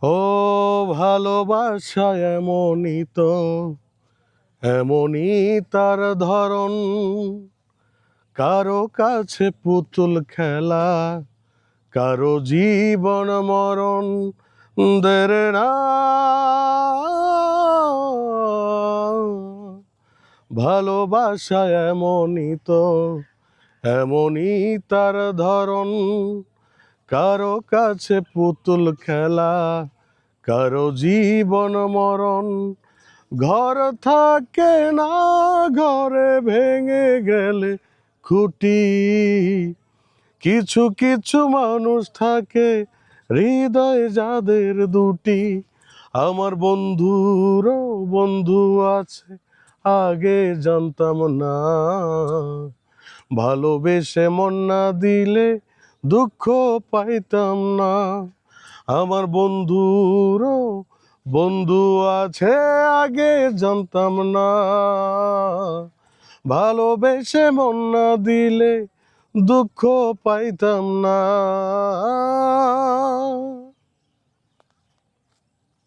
ও ভালোবাসা এমনই তো, এমনই তার ধরন। কারো কাছে পুতুল খেলা, কারো জীবন মরণ। দের না ভালোবাসা এমনই তো, এমনই তার ধরন। কারো কাছে পুতুল খেলা, কারো জীবন মরণ। ঘর থাকে না, ঘরে ভেঙে গেলে খুঁটি। কিছু কিছু মানুষ থাকে হৃদয় যাদের দুটি। আমার বন্ধুরও বন্ধু আছে, আগে জানতাম না। ভালোবেসে মন না দিলে দুঃখ পাইতাম না। আমার বন্ধুরও বন্ধু আছে, আগে জানতাম না। ভালোবেসে মন না দিলে দুঃখ পাইতাম না।